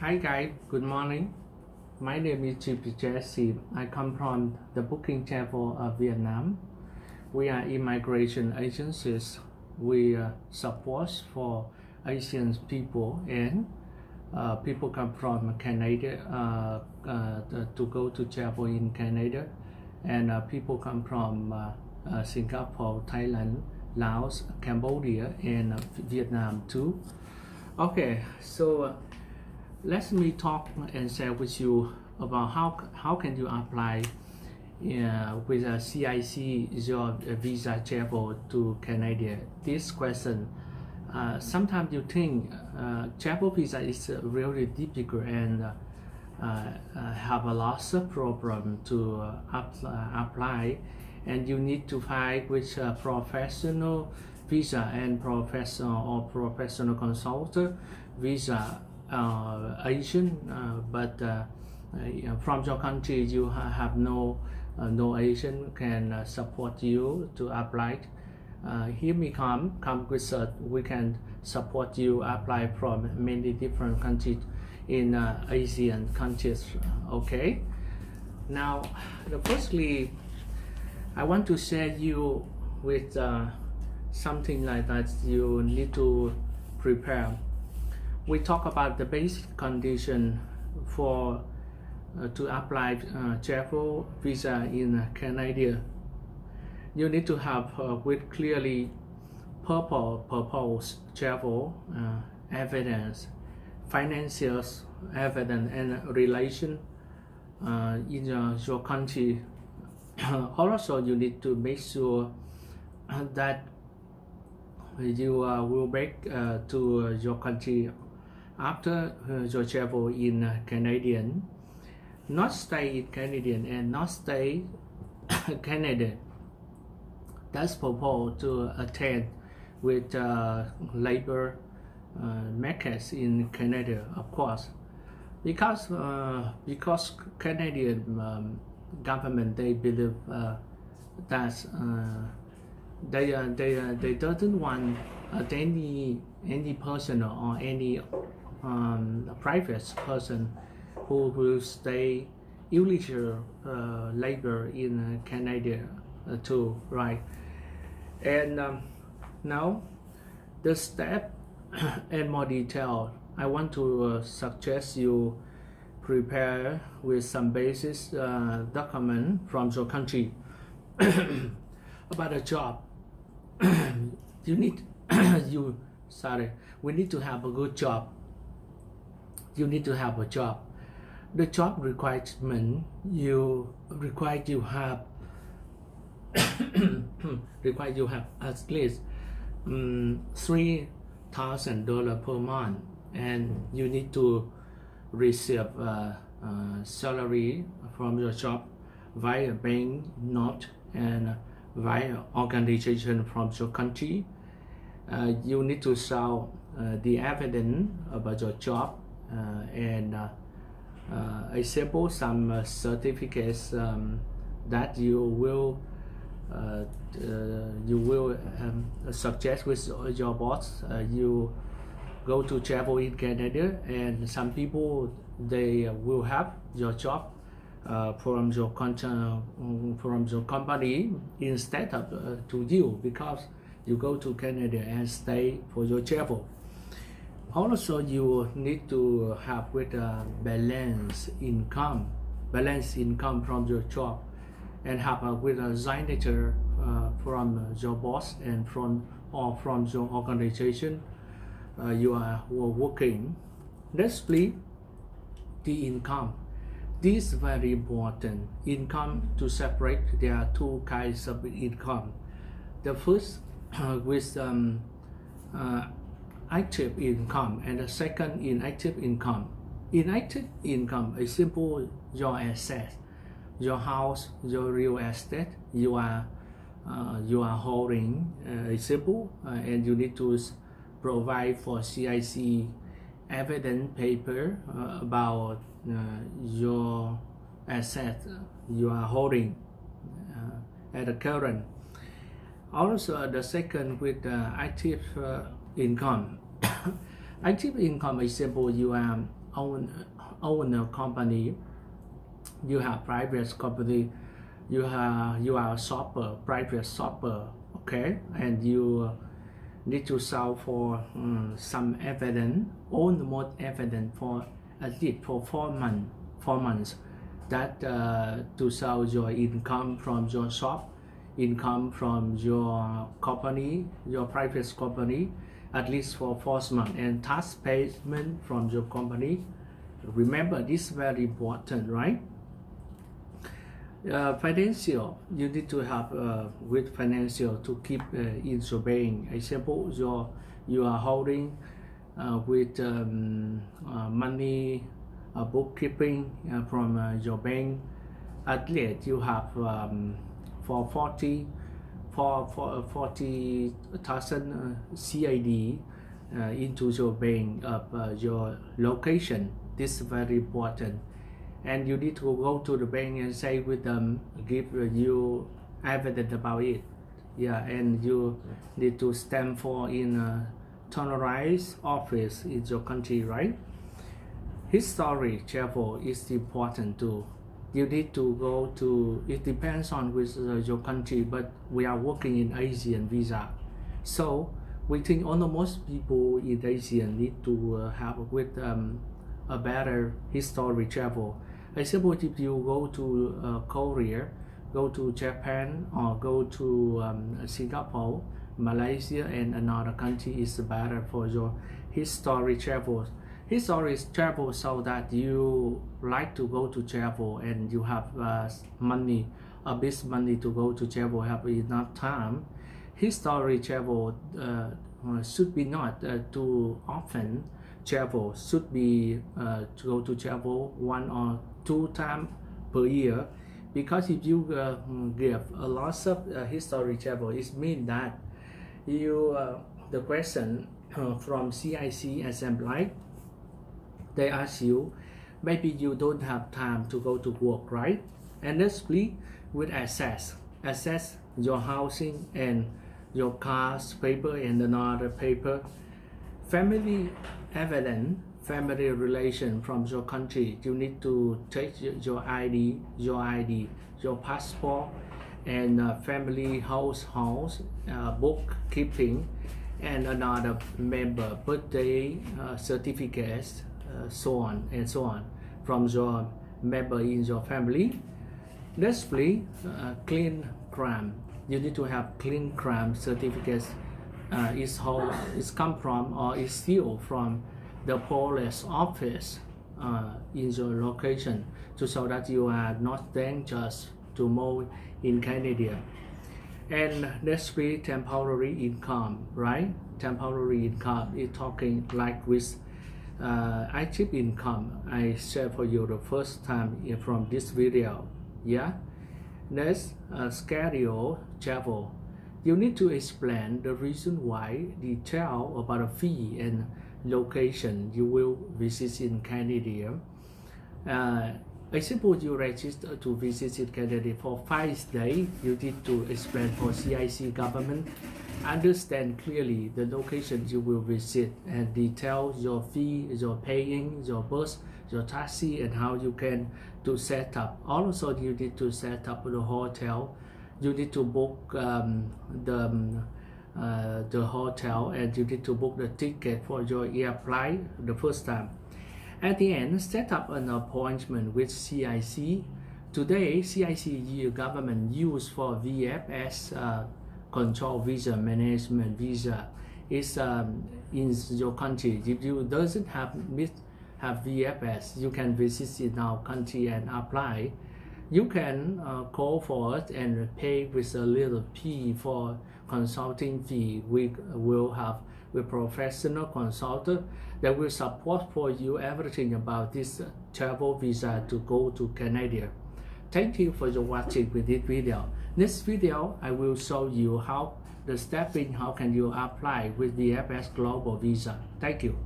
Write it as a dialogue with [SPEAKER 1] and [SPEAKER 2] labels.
[SPEAKER 1] Hi guys, good morning. My name is Chief Jesse. I come from the booking channel of Vietnam. We are immigration agencies. We support for Asian people and people come from Canada to go to travel in Canada, and people come from Singapore, Thailand, Laos, Cambodia, and Vietnam too. Okay, so let me talk and share with you about how can you apply with a CIC your visa travel to Canada. This question, sometimes you think travel visa is really difficult and have a lot of problem to apply, and you need to find which professional visa and professional consultant visa Asian, but from your country you have no Asian can support you to apply. Here we come with we can support you apply from many different countries in Asian countries. Okay, now firstly I want to share you with something like that you need to prepare. We talk about the basic condition for to apply travel visa in Canada. You need to have with clearly purpose travel evidence, financial evidence, and relation in your country. Also, you need to make sure that you will back to your country after your travel in Canadian, not stay in Canadian and not stay Canada. That's proposed to attend with labor markets in Canada, of course, because Canadian government they believe that they doesn't want any person or any private person who will stay illegal labor in Canada too, right? And now the step and more detail, I want to suggest you prepare with some basis document from your country about a job. You need we need to have a good job. You need to have a job. The job requirement you have require you have at least $3,000 per month, and you need to receive salary from your job via bank note and via organization from your country. You need to show the evidence about your job and example some certificates that you will suggest with your boss. You go to travel in Canada, and some people they will have your job from your company instead of to you, because you go to Canada and stay for your travel. Also, you need to have with a balanced income from your job, and have with a signature from your boss and from your organization you are working. Lastly, the income. This is very important. Income, to separate, there are two kinds of income. The first with active income, and the second inactive income. Inactive income is simple your assets, your house, your real estate you are holding, simple, and you need to provide for CIC evidence paper about your asset you are holding at the current. Also, the second with active income. Active income is simple. You are owner company, you have private company, you are a shopper, private shopper, okay, and you need to show for some evidence, almost evidence for at least for 4 months, that to show your income from your shop, income from your company, your private company, at least for 4 months, and tax payment from your company. Remember, this is very important, right? Financial, you need to have with financial to keep in your bank. Example, you are holding with money bookkeeping from your bank. At least you have for 40,000 CAD into your bank of your location. This is very important. And you need to go to the bank and say with them, give you evidence about it. Yeah, and you need to stand for in a authorized office in your country, right? History travel is important too. You need to go to, it depends on which your country, but we are working in Asian visa. So we think almost people in Asia need to have with a better history travel. Example, if you go to Korea, go to Japan, or go to Singapore, Malaysia, and another country is better for your history travel. History travel so that you like to go to travel and you have money, a bit money to go to travel, have enough time. History travel should be not too often. Travel should be to go to travel 1 or 2 times per year, because if you give a lot of history travel, it means that you the question from CIC assembly, they ask you, maybe you don't have time to go to work, right? And lastly, with access your housing and your car's paper and another paper, family evidence, family relation from your country. You need to take your ID, your passport, and family household bookkeeping, and another member birthday certificates, so on and so on, from your member in your family. Lastly, clean crime. You need to have clean crime certificates. Is come from or is still from the police office in your location, to show that you are not dangerous to move in Canada. And lastly, temporary income, right? Temporary income is talking like with active income. I share for you the first time from this video. Yeah. Next, schedule travel. You need to explain the reason why, detail about a fee and location you will visit in Canada. Example, you register to visit in Canada for 5 days. You need to explain for CIC government, understand clearly the location you will visit, and detail your fee, your paying, your bus, your taxi, and how you can to set up. Also, you need to set up the hotel. You need to book the hotel, and you need to book the ticket for your air flight the first time. At the end, set up an appointment with CIC. Today, CIC government use for viet as control visa, management visa. Is in your country. If you doesn't have VFS, you can visit in our country and apply. You can call for it and pay with a little fee for consulting fee. We will have a professional consultant that will support for you everything about this travel visa to go to Canada. Thank you for your watching with this video. Next video, I will show you how the stepping, how can you apply with the FS Global Visa. Thank you.